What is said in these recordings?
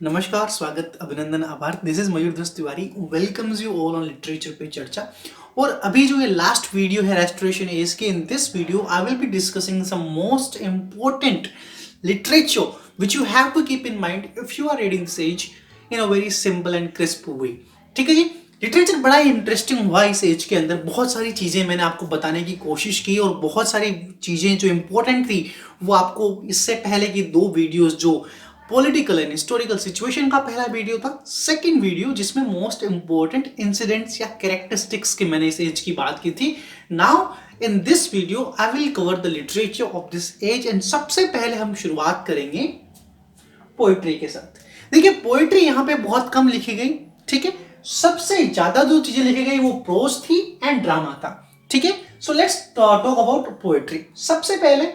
नमस्कार, स्वागत, अभिनंदन, आभार। This is Mayur Das Tiwari welcomes you all on literature पे चर्चा। और अभी जो ये लास्ट वीडियो है रेस्टोरेशन एज के, in this video I will be discussing some most important literature which you have to keep in mind if you are reading this age in a very simple and crisp way. ठीक है जी। Literature बड़ा ही interesting हुआ इस as के अंदर। बहुत सारी चीज़ें मैंने आपको बताने की कोशिश की और बहुत सारी चीज़ें जो इंपॉर्टेंट थी वो आपको इससे पहले की दो वीडियोस जो पॉलिटिकल एंड हिस्टोरिकल सिचुएशन का पहला वीडियो था, सेकंड वीडियो जिसमें मोस्ट इंपॉर्टेंट इंसिडेंट्स या कैरेक्टरिस्टिक्स की मैंने इस एज की बात की थी। Now in this video I will cover the literature of this age and सबसे पहले हम शुरुआत करेंगे पोएट्री के साथ। देखिए, पोएट्री यहाँ पे बहुत कम लिखी गई। ठीक है, सबसे ज्यादा जो चीजें लिखी गई वो प्रोज थी एंड ड्रामा था। ठीक है, so let's talk about poetry. सबसे पहले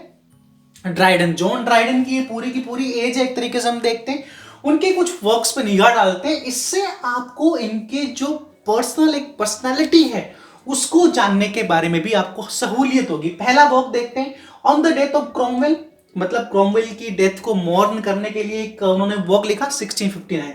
ड्राइडन, जॉन ड्राइडन की पूरी एज एक तरीके से हम देखते हैं, उनके कुछ वर्क्स पे निगाह डालते हैं। इससे आपको इनके जो पर्सनल एक पर्सनालिटी है उसको जानने के बारे में भी आपको सहूलियत होगी। पहला वर्क देखते हैं, on the death of Cromwell, मतलब क्रोमवेल की डेथ को मॉर्न करने के लिए एक उन्होंने वर्क लिखा 1659।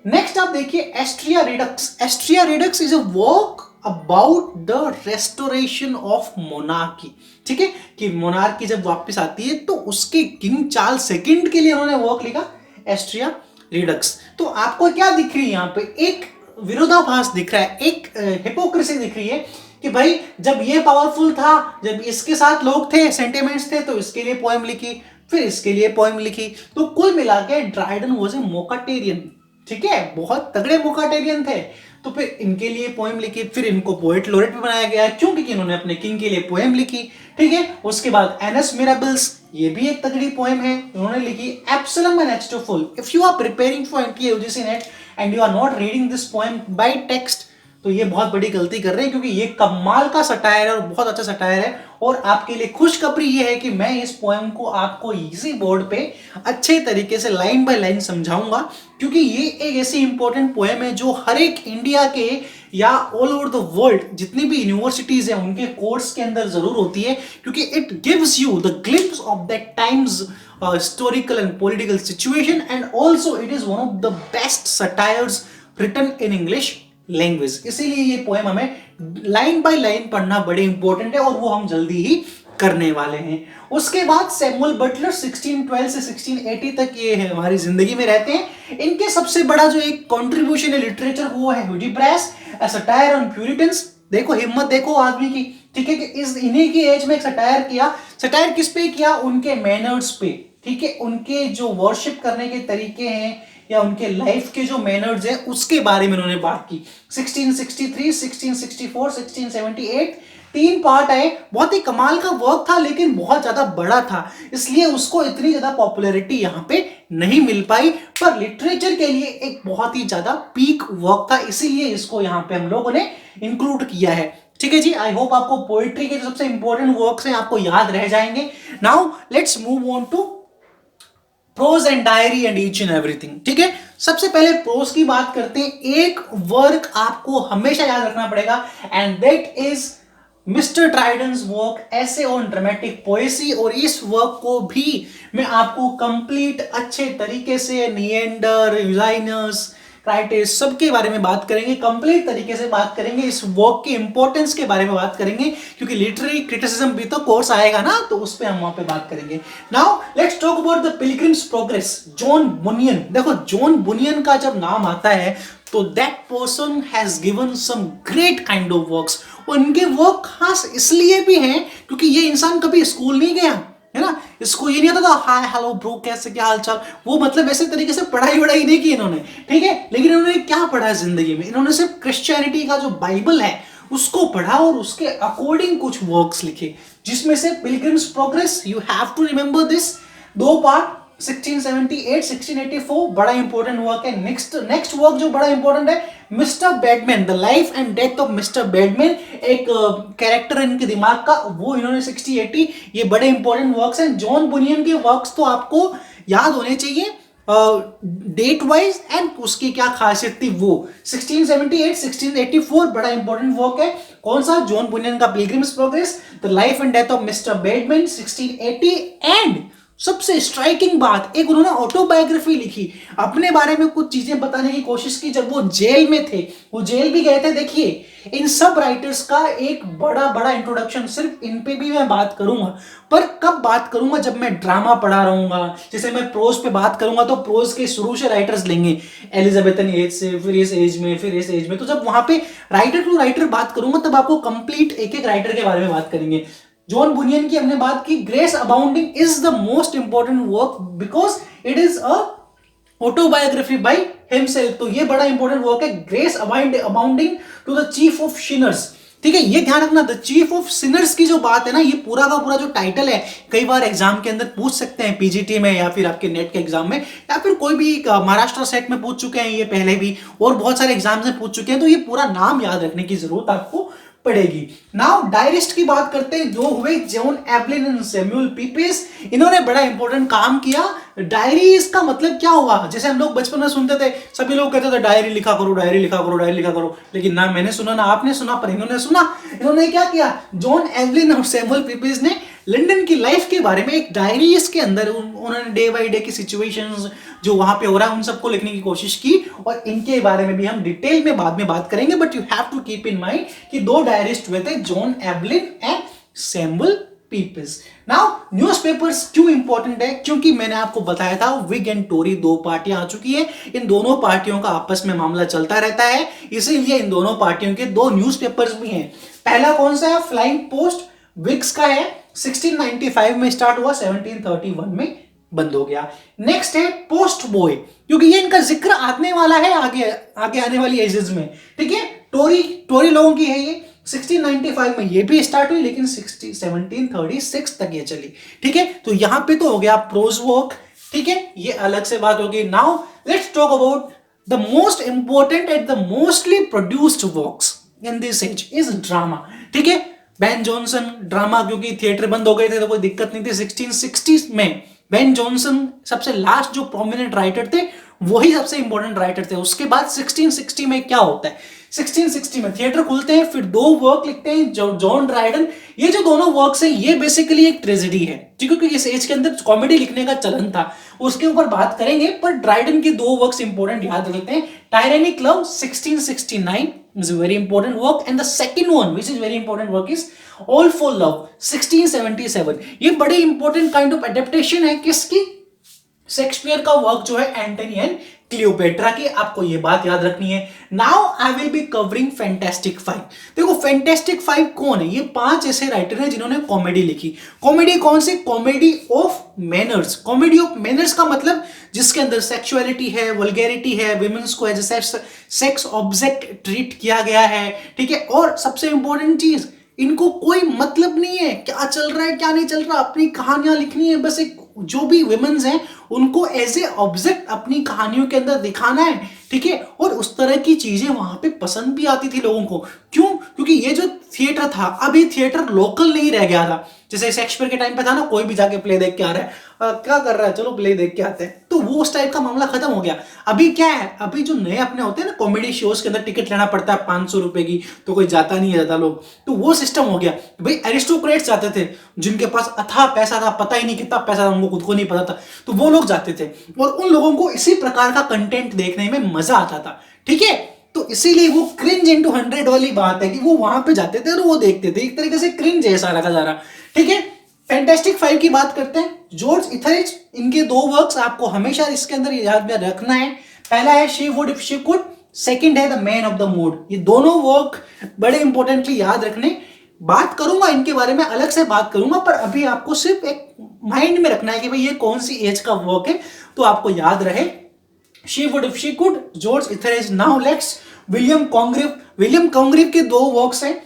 नेक्स्ट आप देखिए Astria Redux. Astria Redux is a work about the restoration of monarchy. ठीक है, कि मोनार्की जब वापस आती है तो उसके किंग चार्ल्स सेकंड के लिए उन्होंने वर्क लिखा एस्ट्रिया रिडक्स। तो आपको क्या दिख रही है यहाँ पे? एक विरोधाभास दिख रहा है, एक हिपोक्रेसी दिख रही है कि भाई जब ये पावरफुल था, जब इसके साथ लोग थे, सेंटिमेंट्स थे, तो इसके लिए पोएम लिखी, फिर इसके लिए पोएम लिखी। तो कुल मिला के ड्राइडन वाज ए मोकाटेरियन। ठीक है, बहुत तगड़े मोकाटेरियन थे। तो फिर इनके लिए पोएम लिखी, फिर इनको पोएट लोरेट भी बनाया गया क्योंकि इन्होंने अपने किंग के लिए पोएम लिखी। ठीक है, उसके बाद एनएस मिराबिल्स, ये भी एक तगड़ी पोएम है, उन्होंने लिखी Absalom and Achitophel. If you are preparing for NTA UGC NET and you are not reading this poem by text, तो ये बहुत बड़ी गलती कर रहे हैं, क्योंकि ये कमाल का सटायर है और बहुत अच्छा सटायर है। और आपके लिए खुशखबरी ये है कि मैं इस पोएम को आपको इजी बोर्ड पे अच्छे तरीके से लाइन बाय लाइन समझाऊंगा, क्योंकि ये एक ऐसी इंपॉर्टेंट पोएम है जो हर एक इंडिया के या ऑल ओवर द वर्ल्ड जितनी भी यूनिवर्सिटीज हैं उनके कोर्स के अंदर जरूर होती है, क्योंकि it gives you the glimpse of that times historical and political situation and also it is one of the best satires written in English language. इसीलिए ये पोएम हमें लाइन बाय लाइन पढ़ना बड़े इंपॉर्टेंट है और वो हम जल्दी ही करने वाले हैं। उसके बाद सैमुअल बटलर 1612 से 1680 तक ये हमारी जिंदगी में रहते हैं। इनके सबसे बड़ा जो एक कंट्रीब्यूशन है लिटरेचर वो है हुडिब्रास, अ सटायर ऑन प्यूरिटन्स। देखो हिम्मत, देखो आदमी की। ठीक है, कि इस इन्हीं की एज में एक सटायर किया। सटायर किस पे किया? उनके मैनर्स पे। ठीक है, उनके जो वर्शिप करने के तरीके हैं या उनके लाइफ के जो मैनर्स हैं उसके बारे में उन्होंने बात की। 1663, 1664, 1678 तीन पार्ट आए। बहुत ही कमाल का वर्क था, लेकिन बहुत ज्यादा बड़ा था, इसलिए उसको इतनी ज्यादा पॉपुलैरिटी यहाँ पे नहीं मिल पाई। पर लिटरेचर के लिए एक बहुत ही ज्यादा पीक वर्क था, इसीलिए इसको यहाँ पे हम लोगों ने इंक्लूड किया है। ठीक है जी, आई होप आपको पोएट्री के जो सबसे इंपॉर्टेंट वर्क्स हैं आपको याद रह जाएंगे। Now let's move on to prose and diary and each and everything. ठीक है, सबसे पहले प्रोज की बात करते हैं। एक वर्क आपको हमेशा याद रखना पड़ेगा and that is mister Dryden's work ऐसे ऑन ड्रामेटिक पोएसी। और इस वर्क को भी मैं आपको कंप्लीट अच्छे तरीके से निएंडर, यूजाइनस, क्राइटेस सबके बारे में बात करेंगे, कंप्लीट तरीके से बात करेंगे। इस वर्क के इंपॉर्टेंस के बारे में बात करेंगे, क्योंकि लिटरेरी क्रिटिसिज्म भी तो कोर्स आएगा ना, तो उस पे हम वहां पे बात करेंगे। Now let's talk about the pilgrim's progress, John Bunyan. देखो, जॉन बुनियन का जब नाम आता है तो that person has given some great kind of works. उनके वर्क खास इसलिए भी हैं क्योंकि ये इंसान कभी स्कूल नहीं गया है ना, इसको ये नहीं आता था हाय हेलो ब्रो कैसे, क्या हालचाल, वो मतलब ऐसे तरीके से पढ़ाई वढ़ाई नहीं की इन्होंने। ठीक है, लेकिन इन्होंने क्या पढ़ा जिंदगी में? इन्होंने सिर्फ क्रिश्चियनिटी का जो बाइबल है उसको पढ़ा और उसके अकॉर्डिंग कुछ वर्क्स लिखे, जिसमें से Pilgrim's Progress, you have to remember this, दो पार्ट, 1678, 1684 बड़ा इंपॉर्टेंट वर्क है। नेक्स्ट वर्क जो बड़ा इंपॉर्टेंट है, Mister Badman, the life and death of Mister Badman, एक कैरेक्टर इनके दिमाग का, वो इन्होंने 6080, ये बड़े इंपॉर्टेंट वर्क्स हैं। जॉन बुनियन के वर्क्स तो आपको याद होने चाहिए डेट वाइज एंड उसकी क्या खासियत थी वो। 1678, 1684 बड़ा इंपॉर्टेंट वर्क है। कौन सा? जॉन बुनियन का pilgrims progress, the life and death of Mister badman 1680 and सबसे स्ट्राइकिंग बात, एक उन्होंने ऑटोबायोग्राफी लिखी, अपने बारे में कुछ चीजें बताने की कोशिश की जब वो जेल में थे, वो जेल भी गए थे। देखिए इन सब राइटर्स का एक बड़ा बड़ा इंट्रोडक्शन, सिर्फ इन पे भी मैं बात करूंगा, पर कब बात करूंगा, जब मैं ड्रामा पढ़ा रहूंगा। जैसे मैं प्रोज पे बात करूंगा तो प्रोज के शुरू से राइटर्स लेंगे, एलिजाबेथन एज से, फिर इस एज में, फिर इस एज में। तो जब वहां पे राइटर टू राइटर बात करूंगा तब आपको कंप्लीट एक एक राइटर के बारे में बात करेंगे। जॉन बुनियन की हमने बात की, grace abounding is the most important work because it is a autobiography by himself. तो ये बड़ा इंपॉर्टेंट वर्क है, grace abounding to the chief of sinners. ठीक है, ये ध्यान रखना, द चीफ ऑफ सिनर्स की जो बात है ना, ये पूरा का पूरा जो टाइटल है, कई बार एग्जाम के अंदर पूछ सकते हैं, पीजीटी में या फिर आपके नेट के एग्जाम में, या फिर कोई भी महाराष्ट्र सेट में पूछ चुके हैं ये पहले भी, और बहुत सारे एग्जाम्स में पूछ चुके हैं। तो ये पूरा नाम याद रखने की जरूरत आपको पड़ेगी। नाउ डायरिस्ट की बात करते हैं, जो हुए जॉन एवलिन एंड सैमुअल पीपेस। इन्होंने बड़ा इंपॉर्टेंट काम किया। डायरी इसका मतलब क्या हुआ, जैसे हम लोग बचपन में सुनते थे, सभी लोग कहते थे डायरी लिखा करो, डायरी लिखा करो, डायरी लिखा करो, लेकिन ना मैंने सुना ना आपने सुना, पर इन्होंने सुना। इन्होंने क्या किया, जॉन एवलिन और सैमुअल पीपेस ने लंदन की लाइफ के बारे में एक डायरी, इसके अंदर उन्होंने डे बाय डे की सिचुएशंस जो वहां पे हो रहा है उन सबको लिखने की कोशिश की, और इनके बारे में भी हम डिटेल में बाद में बात करेंगे। But you have to keep in mind कि दो डायरिस्ट हुए थे, John Evelyn and Samuel Pepys. Now newspapers क्यों इंपॉर्टेंट है, क्योंकि मैंने आपको बताया था विग एंड टोरी दो पार्टियां आ चुकी है, इन दोनों पार्टियों का आपस में मामला चलता रहता है, इसीलिए इन दोनों पार्टियों के दो न्यूज़पेपर्स भी हैं। पहला कौन सा है, फ्लाइंग पोस्ट, विग्स का है, 1695 में स्टार्ट हुआ, 1731 में बंद हो गया। नेक्स्ट है पोस्ट बॉय, क्योंकि ये इनका जिक्र आने वाला है आगे आने वाली एजेस में। ठीक है, टोरी लोगों की है ये, 1695 में ये भी स्टार्ट हुई, लेकिन 1736 तक ये चली। ठीक है, तो यहां पे तो हो गया प्रोज वर्क। ठीक है, ये अलग से बात होगी। Now let's talk about the most important and the mostly produced works in this age is drama. ठीक है, बेन जॉनसन ड्रामा, क्योंकि थिएटर बंद हो गए थे तो कोई दिक्कत नहीं थी। 1660 में बेन जॉनसन सबसे लास्ट जो प्रोमिनेंट राइटर थे, वही सबसे इंपॉर्टेंट राइटर थे। उसके बाद 1660 में क्या होता है, 1660 में थिएटर खुलते हैं, फिर दो वर्क लिखते हैं जॉन ड्राइडन। ये जो दोनों वर्क्स हैं ये बेसिकली एक ट्रेजेडी है, क्योंकि इस एज के अंदर कॉमेडी लिखने का चलन था, उसके ऊपर बात करेंगे। पर ड्राइडन के दो वर्क्स इंपॉर्टेंट याद रखते हैं, टायरेनिक love 1669 is a very important work, and the second one which is very important work is All for Love 1677। ये बड़े इंपॉर्टेंट काइंड ऑफ एडेप्टेशन है किसकी, शेक्सपियर का वर्क जो है एंटनी एंड क्लियोपेट्रा की। आपको ये बात याद रखनी है। Now I will be covering fantastic five. देखो फैंटास्टिक फाइव कौन है, ये पांच ऐसे राइटर हैं जिन्होंने कॉमेडी लिखी। कॉमेडी कौन सी, comedy of manners. Comedy of manners का मतलब जिसके अंदर सेक्सुअलिटी है, वल्गैरिटी है, विमेंस को as a sex object treat किया गया है। ठीक है, और सबसे इंपॉर्टेंट चीज, इनको कोई मतलब नहीं है क्या चल रहा है क्या नहीं चल रहा, अपनी कहानियां लिखनी है बस। एक जो भी विमेन्स हैं उनको एज ए ऑब्जेक्ट अपनी कहानियों के अंदर दिखाना है। ठीक है, और उस तरह की चीजें वहां पे पसंद भी आती थी लोगों को। क्यों, क्योंकि ये जो थिएटर था, अभी थिएटर लोकल नहीं रह गया था। जैसे शेक्सपियर के टाइम पे था ना, कोई भी जाके प्ले देख के आ रहा है, क्या कर रहा है, चलो प्ले देख के आते हैं, तो वो उस टाइप का मामला खत्म हो गया। अभी क्या है, अभी जो नए अपने होते हैं ना कॉमेडी शोज के अंदर टिकट लेना पड़ता है 500 रुपए की, तो कोई जाता नहीं है ज्यादा लोग, तो वो सिस्टम हो गया। भाई एरिस्टोक्रेट्स जाते थे, जिनके पास अथाह पैसा था, पता ही नहीं कितना पैसा था, उनको खुद को नहीं पता था, तो वो लोग जाते थे, और उन लोगों को इसी प्रकार का कंटेंट देखने में मजा आता था। ठीक है, तो इसीलिए वो क्रिंज इनटू 100 वाली बात है कि वो वहां पे जाते थे और वो देखते थे, एक तरीके से क्रिंज जैसा रखा जा रहा। ठीक है, फैंटास्टिक फाइव की बात करते हैं, जॉर्ज इथरिच, इनके दो वर्क्स आपको हमेशा इसके अंदर याद रखना है। पहला है she would if she could, second है the man of the mode. ये दोनों वर्क बड़े इंपॉर्टेंटली याद रखने, बात करूंगा इनके बारे में, अलग से बात करूंगा, पर अभी आपको सिर्फ एक माइंड में रखना है कि भाई ये कौन सी एज का वर्क है, तो आपको याद रहे। She would if she could, George Etherege. Now let's William Congreve. William Congreve के दो वर्क्स हैं,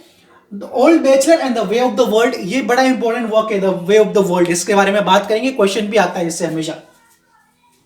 the old bachelor and the way of the world. ये बड़ा इंपॉर्टेंट वर्क है, the way of the world, इसके बारे में बात करेंगे, क्वेश्चन भी आता है इससे हमेशा।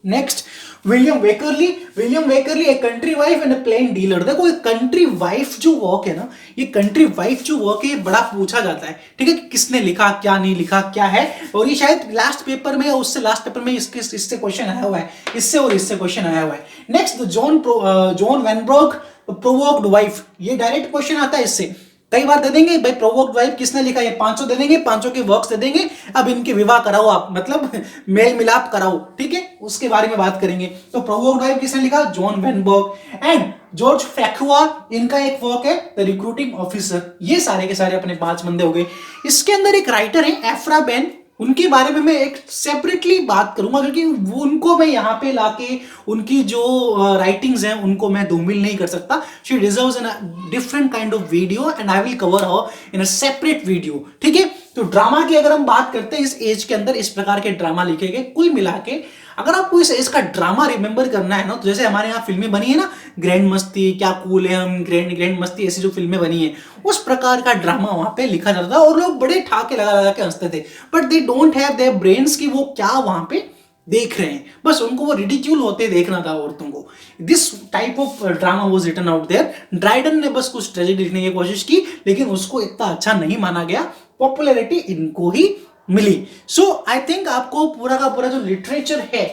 Next William Wycherley. William Wycherley a country wife and a plain dealer. देखो ये कंट्री वाइफ जो वर्क है ना, ये कंट्री वाइफ जो वर्क है ये बड़ा पूछा जाता है। ठीक है, कि किसने लिखा, क्या नहीं लिखा, क्या है, और ये शायद लास्ट पेपर में या उससे लास्ट पेपर में इससे क्वेश्चन आया हुआ है, इससे और इससे क्वेश्चन आया हुआ है। Next John Vanbrugh provoked wife, ये डायरेक्ट क्वेश्चन आता है इससे। कई बार दे देंगे भाई प्रोवोक्ड वाइफ किसने लिखा, ये 500 दे देंगे, 500 के वर्क्स दे देंगे, अब इनके विवाह कराओ आप, मतलब मेल मिलाप कराओ, ठीक है, उसके बारे में बात करेंगे। तो प्रोवोक्ड वाइफ किसने लिखा, जॉन वेनबर्ग एंड जॉर्ज फैकुआ, इनका एक वर्क है द रिक्रूटिंग ऑफिसर। ये सारे के सारे अपने 5 बंदे हो गए। इसके अंदर एक राइटर है एफ्रा बेन, उनके बारे में मैं एक सेपरेटली बात करूंगा, क्योंकि वो उनको मैं यहाँ पे लाके उनकी जो राइटिंग्स हैं उनको मैं धूमिल नहीं कर सकता। She deserves an different kind of video and I will cover her in a separate video, ठीक है। तो ड्रामा की अगर हम बात करते हैं, इस एज के अंदर इस प्रकार के ड्रामा लिखे गए। कुल मिला के अगर आपको इस एज का ड्रामा रिमेंबर करना है ना, तो जैसे हमारे यहाँ फिल्में बनी है ना, ग्रैंड मस्ती, क्या कूल है हम, ग्रैंड मस्ती, ऐसी जो फिल्में बनी है, उस प्रकार का ड्रामा वहां पे लिखा जाता था और लोग बड़े ठाके लगा लगा के हंसते थे। But they don't have their brains कि वो क्या वहां पे देख रहे हैं, बस उनको वो रिडिक्यूल होते देखना था औरतों को। This type of drama was written out there. Dryden ने बस कुछ ट्रेजेडी लिखने की कोशिश की, लेकिन उसको इतना अच्छा नहीं माना गया, पॉपुलैरिटी इनको ही मिली। सो आई थिंक आपको पूरा का पूरा जो लिटरेचर है,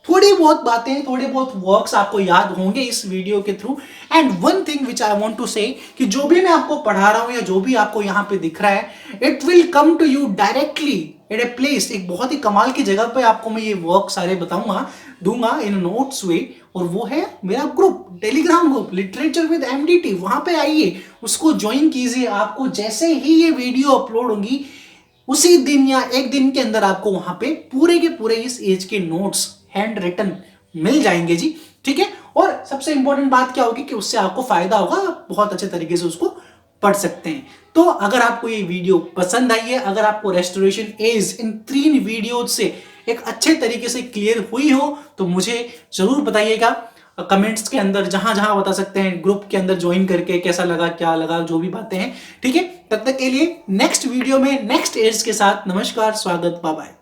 थोड़ी बहुत बातें, थोड़े बहुत वर्क्स आपको याद होंगे इस वीडियो के through. And one thing which I want to say, कि जो भी मैं आपको पढ़ा रहा हूं या जो भी आपको यहां पे दिख रहा है, it will come to you directly at a place, एक बहुत ही कमाल की जगह पे आपको मैं ये वर्क सारे बताऊंगा, दूंगा इन नोट्स वे, और वो है मेरा group, Telegram group literature with MDT. वहां पे आइए, उसको ज्वाइन कीजिए। आपको जैसे ही ये वीडियो अपलोड होगी, उसी दिन या एक दिन के अंदर आपको वहां पे पूरे के पूरे इस एज के नोट्स हैंड रिटन मिल जाएंगे जी, ठीक है। और सबसे इंपॉर्टेंट बात क्या होगी कि उससे आपको फायदा होगा, बहुत अच्छे तरीके से उसको पढ़ सकते हैं। तो अगर आपको ये वीडियो पसंद आई है, अगर आपको रेस्टोरेशन एज इन 3 वीडियो से एक अच्छे तरीके से क्लियर हुई हो, तो मुझे जरूर बताइएगा कमेंट्स के अंदर, जहां जहां बता सकते हैं, ग्रुप के अंदर ज्वाइन करके कैसा लगा, क्या लगा, जो भी बातें हैं, ठीक है। तब तक के लिए नेक्स्ट वीडियो में नेक्स्ट एज के साथ नमस्कार, स्वागत, बाय बाय।